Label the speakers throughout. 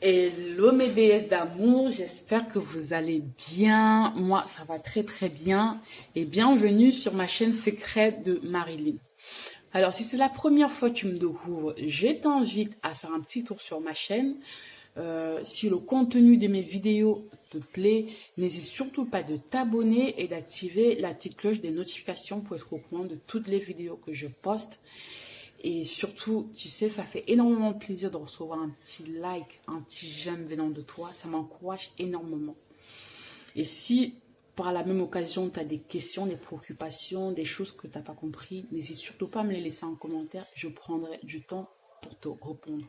Speaker 1: Hello mes déesses d'amour, j'espère que vous allez bien. Moi, ça va très très bien. Et bienvenue sur ma chaîne secrète de Marilyn. Alors, si c'est la première fois que tu me découvres, je t'invite à faire un petit tour sur ma chaîne. Si le contenu de mes vidéos te plaît, n'hésite surtout pas de t'abonner et d'activer la petite cloche des notifications pour être au courant de toutes les vidéos que je poste. Et surtout, tu sais, ça fait énormément plaisir de recevoir un petit like, un petit j'aime venant de toi. Ça m'encourage énormément. Et si, par la même occasion, tu as des questions, des préoccupations, des choses que tu n'as pas compris, n'hésite surtout pas à me les laisser en commentaire. Je prendrai du temps pour te répondre.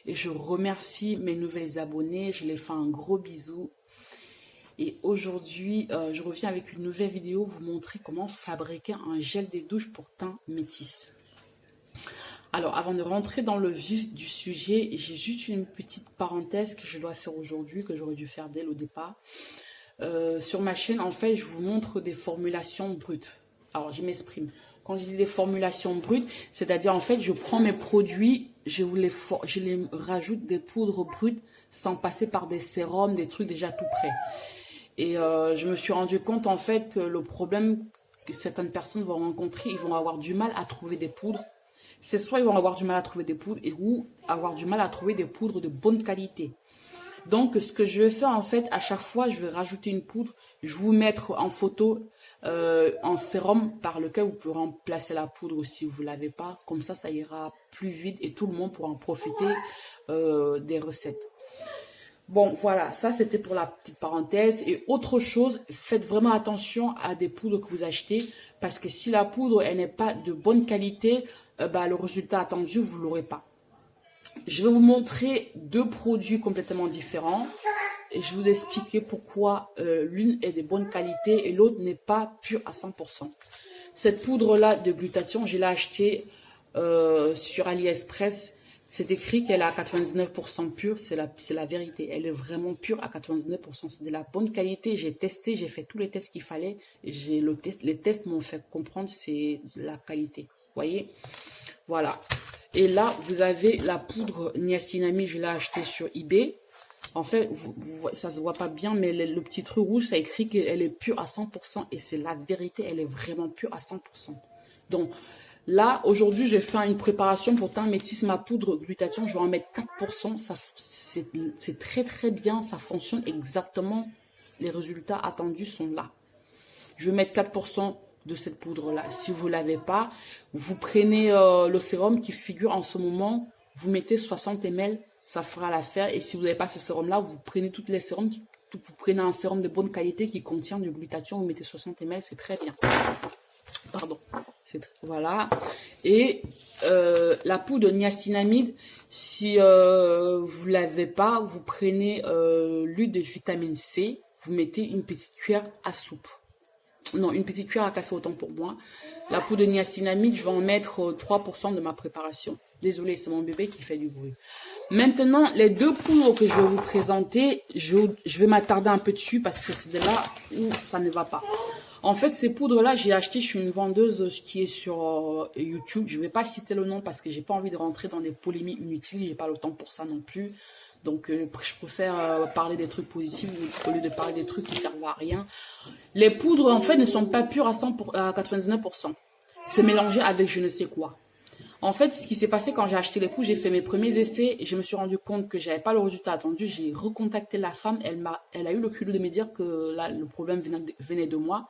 Speaker 1: Et je remercie mes nouvelles abonnés. Je les fais un gros bisou. Et aujourd'hui, je reviens avec une nouvelle vidéo vous montrer comment fabriquer un gel des douches pour teint métis. Alors, avant de rentrer dans le vif du sujet, j'ai juste une petite parenthèse que je dois faire aujourd'hui, que j'aurais dû faire dès le départ. Sur ma chaîne, en fait, je vous montre des formulations brutes. Alors, je m'exprime. Quand je dis des formulations brutes, c'est-à-dire, en fait, je prends mes produits, je les rajoute des poudres brutes sans passer par des sérums, des trucs déjà tout prêts. Et je me suis rendu compte, en fait, que le problème que certaines personnes vont rencontrer, ils vont avoir du mal à trouver des poudres. C'est soit ils vont avoir du mal à trouver des poudres ou avoir du mal à trouver des poudres de bonne qualité. Donc, ce que je vais faire, en fait, à chaque fois, je vais rajouter une poudre. Je vais vous mettre en photo un sérum par lequel vous pourrez remplacer la poudre si vous ne l'avez pas. Comme ça ira plus vite et tout le monde pourra en profiter des recettes. Bon, voilà, ça c'était pour la petite parenthèse. Et autre chose, faites vraiment attention à des poudres que vous achetez. Parce que si la poudre, elle n'est pas de bonne qualité, le résultat attendu, vous ne l'aurez pas. Je vais vous montrer deux produits complètement différents. Et je vais vous expliquer pourquoi l'une est de bonne qualité et l'autre n'est pas pure à 100%. Cette poudre-là de glutathion, je l'ai achetée sur AliExpress. C'est écrit qu'elle est à 99% pure, c'est la vérité. Elle est vraiment pure à 99%. C'est de la bonne qualité. J'ai testé, j'ai fait tous les tests qu'il fallait. Les tests m'ont fait comprendre que c'est la qualité. Vous voyez? Voilà. Et là, vous avez la poudre niacinamide. Je l'ai achetée sur eBay. En fait, ça se voit pas bien, mais le petit truc rouge, ça écrit qu'elle est pure à 100%. Et c'est la vérité, elle est vraiment pure à 100%. Donc, là, aujourd'hui, je vais faire une préparation pour teint métis. Ma poudre glutathion, je vais en mettre 4%. C'est très, très bien. Ça fonctionne exactement. Les résultats attendus sont là. Je vais mettre 4% de cette poudre-là. Si vous ne l'avez pas, vous prenez le sérum qui figure en ce moment. Vous mettez 60 ml. Ça fera l'affaire. Et si vous n'avez pas ce sérum-là, vous prenez toutes les sérums. Vous prenez un sérum de bonne qualité qui contient du glutathion. Vous mettez 60 ml. C'est très bien. Pardon. Voilà. Et la poudre de niacinamide, si vous l'avez pas, vous prenez l'huile de vitamine C, vous mettez une petite cuillère à soupe. Non, une petite cuillère à café, autant pour moi. La poudre de niacinamide, je vais en mettre 3% de ma préparation. Désolée, c'est mon bébé qui fait du bruit. Maintenant, les deux poudres que je vais vous présenter, je vais m'attarder un peu dessus parce que c'est de là où ça ne va pas. En fait, ces poudres-là, j'ai acheté chez une vendeuse qui est sur YouTube. Je ne vais pas citer le nom parce que j'ai pas envie de rentrer dans des polémiques inutiles. J'ai pas le temps pour ça non plus. Donc, je préfère parler des trucs positifs au lieu de parler des trucs qui servent à rien. Les poudres, en fait, ne sont pas pures à 99%. C'est mélangé avec je ne sais quoi. En fait, ce qui s'est passé quand j'ai acheté les poudres, j'ai fait mes premiers essais et je me suis rendu compte que j'avais pas le résultat attendu. J'ai recontacté la femme, elle a eu le culot de me dire que là, le problème venait de moi.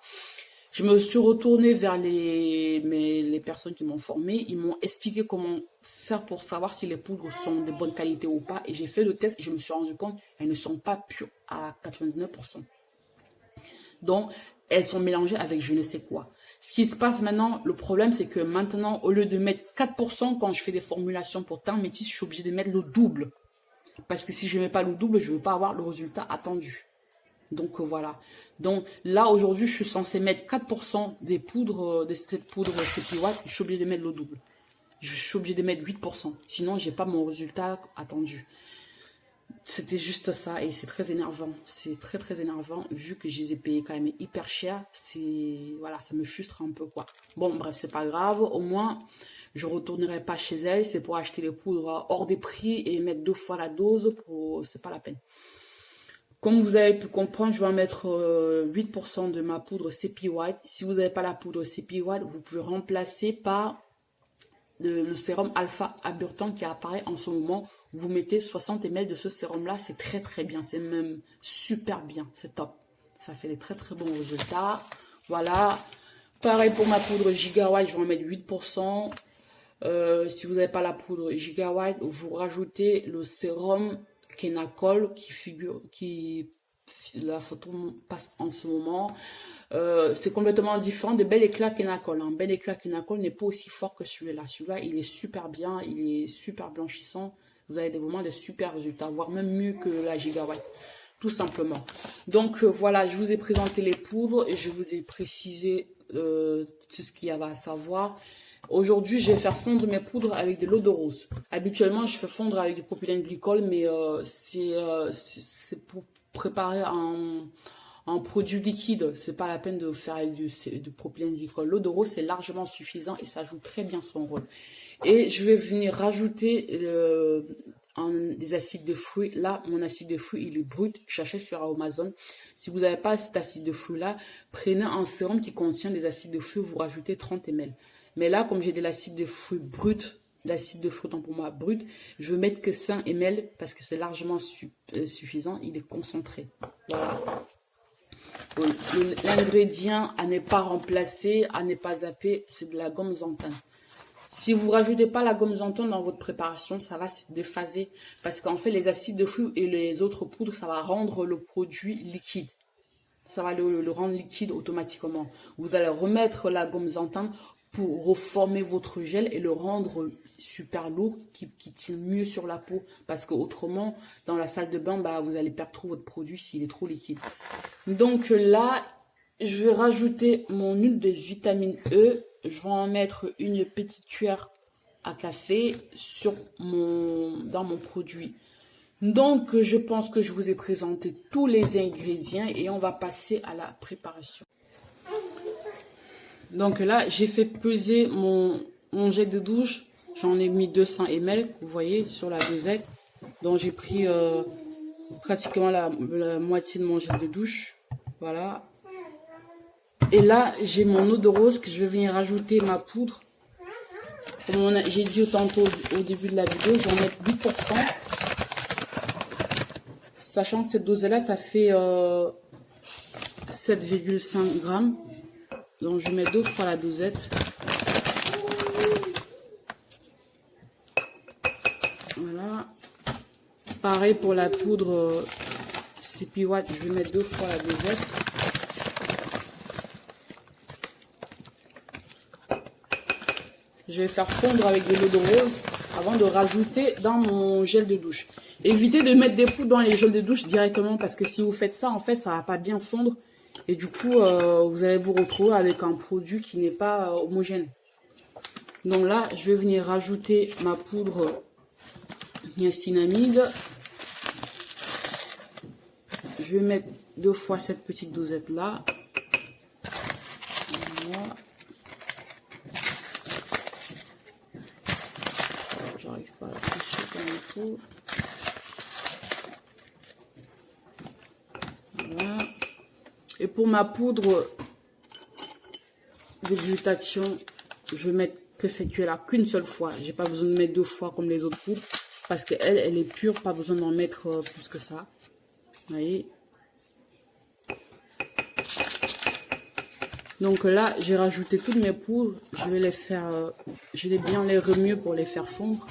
Speaker 1: Je me suis retournée vers les personnes qui m'ont formée. Ils m'ont expliqué comment faire pour savoir si les poudres sont de bonne qualité ou pas. Et j'ai fait le test et je me suis rendu compte qu'elles ne sont pas pures à 99%. Donc, elles sont mélangées avec je ne sais quoi. Ce qui se passe maintenant, le problème, c'est que maintenant, au lieu de mettre 4% quand je fais des formulations pour teint métis, je suis obligée de mettre le double. Parce que si je ne mets pas le double, je ne vais pas avoir le résultat attendu. Donc, voilà. Donc, là, aujourd'hui, je suis censée mettre 4% des poudres, de cette poudre CP Watt. Je suis obligée de mettre le double. Je suis obligée de mettre 8%. Sinon, je n'ai pas mon résultat attendu. C'était juste ça et c'est très énervant. C'est très très énervant vu que je les ai payés quand même hyper cher. C'est voilà, ça me frustre un peu quoi. Bon bref, c'est pas grave. Au moins, je retournerai pas chez elle. C'est pour acheter les poudres hors des prix et mettre 2 fois la dose. C'est pas la peine. Comme vous avez pu comprendre, je vais en mettre 8% de ma poudre CP White. Si vous n'avez pas la poudre CP White, vous pouvez remplacer par le sérum Alpha Aburtan qui apparaît en ce moment. Vous mettez 60 ml de ce sérum là, c'est très très bien, c'est même super bien, c'est top, ça fait des très très bons résultats. Voilà, pareil pour ma poudre Gigawatt, je vais en mettre 8%. Si vous n'avez pas la poudre Gigawatt, vous rajoutez le sérum Kenacol qui la photo passe en ce moment. C'est complètement différent de Bel Éclat Kenacol. Hein. Bel Éclat Kenacol n'est pas aussi fort que celui-là. Celui-là, il est super bien, il est super blanchissant. Vous avez vraiment des super résultats, voire même mieux que la Gigawatt, tout simplement. Donc voilà, je vous ai présenté les poudres et je vous ai précisé tout ce qu'il y avait à savoir. Aujourd'hui, je vais faire fondre mes poudres avec de l'eau de rose. Habituellement, je fais fondre avec du propylène glycol, mais c'est pour préparer un produit liquide. C'est pas la peine de faire avec du propylène glycol. L'eau de rose, c'est largement suffisant et ça joue très bien son rôle. Et je vais venir rajouter des acides de fruits. Là, mon acide de fruits, il est brut. J'achète sur Amazon. Si vous n'avez pas cet acide de fruits-là, prenez un sérum qui contient des acides de fruits. Vous rajoutez 30 ml. Mais là, comme j'ai de l'acide de fruits brut, l'acide de fruits, pour moi, brut, je veux mettre que 5 ml parce que c'est largement suffisant. Il est concentré. Voilà. L'ingrédient à ne pas remplacer, à ne pas zapper, c'est de la gomme xanthane. Si vous rajoutez pas la gomme xanthane dans votre préparation, ça va se déphaser. Parce qu'en fait, les acides de fruits et les autres poudres, ça va rendre le produit liquide. Ça va le rendre liquide automatiquement. Vous allez remettre la gomme xanthane pour reformer votre gel et le rendre super lourd, qui tient mieux sur la peau. Parce qu'autrement, dans la salle de bain, bah, vous allez perdre trop votre produit s'il est trop liquide. Donc là, je vais rajouter mon huile de vitamine E. Je vais en mettre une petite cuillère à café dans mon produit. Donc, je pense que je vous ai présenté tous les ingrédients et on va passer à la préparation. Donc là, j'ai fait peser mon gel de douche. J'en ai mis 200 ml, vous voyez, sur la dosette. Donc, j'ai pris pratiquement la moitié de mon gel de douche. Voilà. Et là, j'ai mon eau de rose que je vais venir rajouter ma poudre. Comme j'ai dit tantôt au début de la vidéo, je vais en mettre 8%. Sachant que cette dose-là, ça fait 7,5 grammes. Donc, je mets 2 fois la dosette. Voilà. Pareil pour la poudre CP White, je vais mettre 2 fois la dosette. Je vais faire fondre avec de l'eau de rose avant de rajouter dans mon gel de douche. Évitez de mettre des poudres dans les gels de douche directement parce que si vous faites ça, en fait, ça va pas bien fondre. Et du coup, vous allez vous retrouver avec un produit qui n'est pas homogène. Donc là, je vais venir rajouter ma poudre niacinamide. Je vais mettre 2 fois cette petite dosette là. Voilà. J'arrive pas à la toucher comme il faut. Voilà. Et pour ma poudre de glutathion, je vais mettre que cette cuillère-là qu'une seule fois. J'ai pas besoin de mettre 2 fois comme les autres poudres. Parce qu'elle, elle est pure, pas besoin d'en mettre plus que ça. Vous voyez. Donc là, j'ai rajouté toutes mes poudres. Je vais les faire, je vais bien les remuer pour les faire fondre.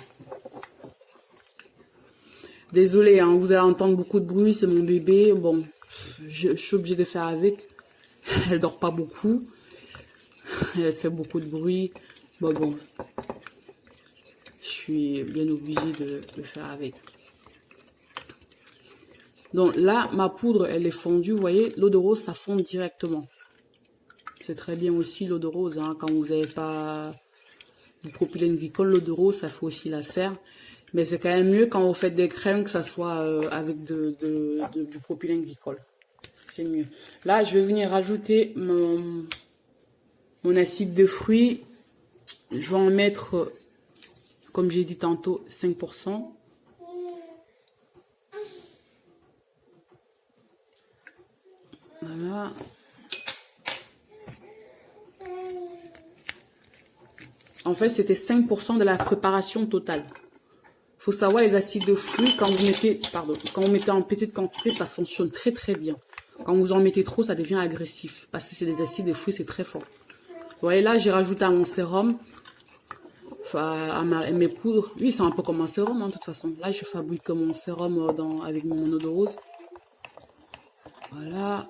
Speaker 1: Désolée, hein, vous allez entendre beaucoup de bruit, c'est mon bébé. Bon, je suis obligée de faire avec. Elle dort pas beaucoup. Elle fait beaucoup de bruit. Bon, je suis bien obligée de faire avec. Donc là, ma poudre, elle est fondue. Vous voyez, l'eau de rose, ça fond directement. C'est très bien aussi l'eau de rose. Hein, quand vous n'avez pas du propylène glycol, l'eau de rose, ça faut aussi la faire. Mais c'est quand même mieux quand vous faites des crèmes que ça soit avec du propylène glycol. C'est mieux. Là, je vais venir rajouter mon acide de fruits. Je vais en mettre, comme j'ai dit tantôt, 5%. Voilà. En fait, c'était 5% de la préparation totale. Faut savoir, les acides de fruits, quand vous mettez en petite quantité, ça fonctionne très très bien. Quand vous en mettez trop, ça devient agressif. Parce que c'est des acides de fruits, c'est très fort. Vous voyez, là, j'ai rajouté à mon sérum, enfin, à mes poudres. Oui, c'est un peu comme un sérum, hein, de toute façon. Là, je fabrique mon sérum avec mon eau de rose. Voilà.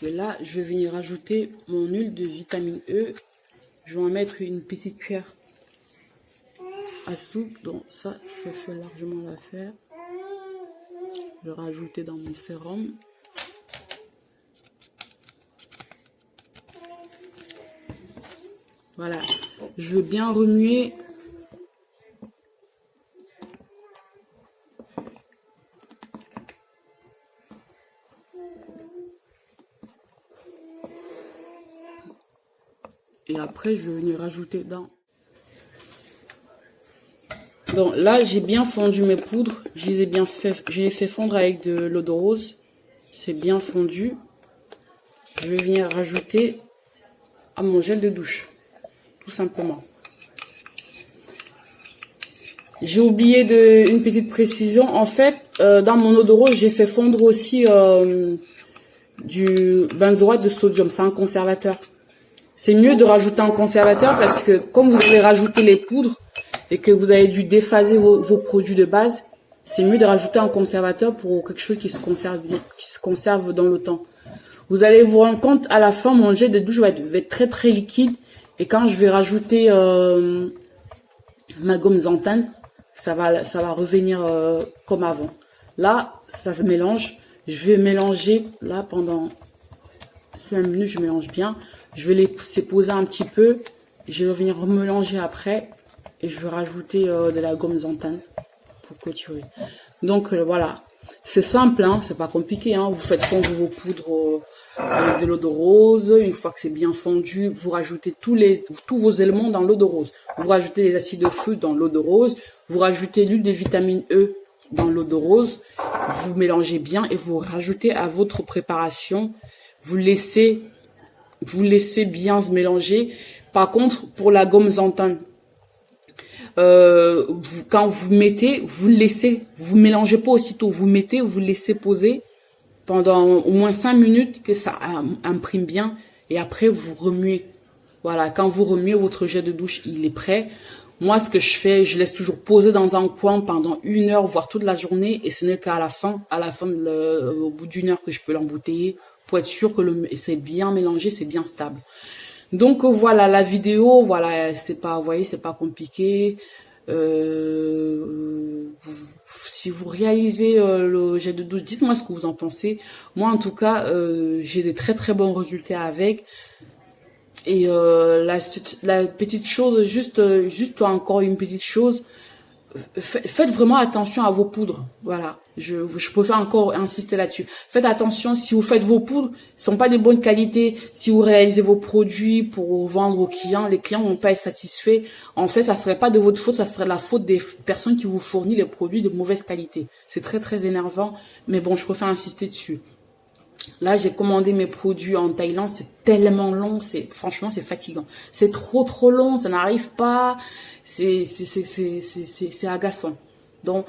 Speaker 1: Et là, je vais venir rajouter mon huile de vitamine E. Je vais en mettre une petite cuillère à soupe. Donc ça fait largement l'affaire. Je vais rajouter dans mon sérum. Voilà. Je vais bien remuer. Et après, je vais venir rajouter dans... Donc là, j'ai bien fondu mes poudres. Je les ai fait fondre avec de l'eau de rose. C'est bien fondu. Je vais venir rajouter à mon gel de douche. Tout simplement. J'ai oublié une petite précision. En fait, dans mon eau de rose, j'ai fait fondre aussi du benzoate de sodium. C'est un conservateur. C'est mieux de rajouter un conservateur parce que comme vous avez rajouté les poudres et que vous avez dû déphaser vos produits de base, c'est mieux de rajouter un conservateur pour quelque chose qui se conserve dans le temps. Vous allez vous rendre compte à la fin, mon gel de douche va être très très liquide et quand je vais rajouter ma gomme Zantane, ça va revenir comme avant. Là, ça se mélange. Je vais mélanger là pendant 5 minutes, je mélange bien. Je vais laisser poser un petit peu. Je vais venir remélanger après. Et je vais rajouter de la gomme Zantane pour clôturer. Donc voilà. C'est simple, hein, c'est pas compliqué. Hein. Vous faites fondre vos poudres avec de l'eau de rose. Une fois que c'est bien fondu, vous rajoutez tous vos éléments dans l'eau de rose. Vous rajoutez les acides de fruits dans l'eau de rose. Vous rajoutez l'huile de vitamine E dans l'eau de rose. Vous mélangez bien et vous rajoutez à votre préparation. Vous laissez bien se mélanger. Par contre, pour la gomme Zantane, quand vous mettez, vous mélangez pas aussitôt. Vous mettez, vous laissez poser pendant au moins 5 minutes que ça imprime bien. Et après, vous remuez. Voilà, quand vous remuez, votre gel de douche, il est prêt. Moi, ce que je fais, je laisse toujours poser dans un coin pendant 1 heure, voire toute la journée. Et ce n'est qu'à la fin, au bout d'1 heure que je peux l'embouteiller. Pour être sûr que c'est bien mélangé, c'est bien stable. Donc voilà la vidéo, voilà, c'est pas, vous voyez, c'est pas compliqué. Si vous réalisez le gel de douche, dites-moi ce que vous en pensez. Moi en tout cas, j'ai des très très bons résultats avec. Et la petite chose, juste encore une petite chose. Faites vraiment attention à vos poudres, voilà. Je préfère encore insister là-dessus. Faites attention si vous faites vos poudres, ce sont pas de bonne qualité. Si vous réalisez vos produits pour vendre aux clients, les clients vont pas être satisfaits. En fait, ça serait pas de votre faute, ça serait la faute des personnes qui vous fournissent les produits de mauvaise qualité. C'est très très énervant, mais bon, je préfère insister dessus. Là, j'ai commandé mes produits en Thaïlande, c'est tellement long, franchement, c'est fatigant. C'est trop long, ça n'arrive pas, c'est agaçant. Donc,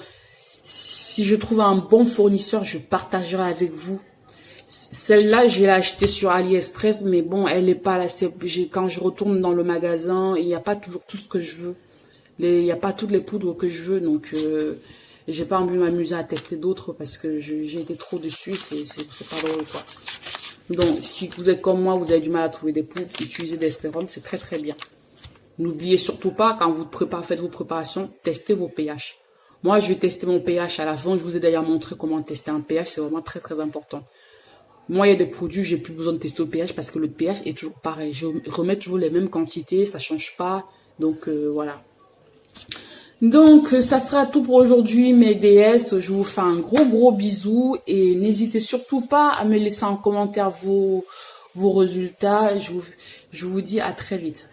Speaker 1: si je trouve un bon fournisseur, je partagerai avec vous. Celle-là, j'ai acheté sur AliExpress, mais bon, elle est pas là. Quand je retourne dans le magasin, il n'y a pas toujours tout ce que je veux. Il n'y a pas toutes les poudres que je veux, donc j'ai pas envie de m'amuser à tester d'autres parce que j'ai été trop dessus, c'est pas drôle quoi. Donc si vous êtes comme moi, vous avez du mal à trouver des poudres, utilisez des sérums, c'est très très bien. N'oubliez surtout pas, quand vous faites vos préparations, testez vos pH. Moi, je vais tester mon pH à la fin. Je vous ai d'ailleurs montré comment tester un pH, c'est vraiment très très important. Moi, il y a des produits, j'ai plus besoin de tester au pH parce que le pH est toujours pareil. Je remets toujours les mêmes quantités, ça change pas. Donc, voilà. Donc, ça sera tout pour aujourd'hui, mes déesses. Je vous fais un gros bisou et n'hésitez surtout pas à me laisser en commentaire vos résultats. Je vous dis à très vite.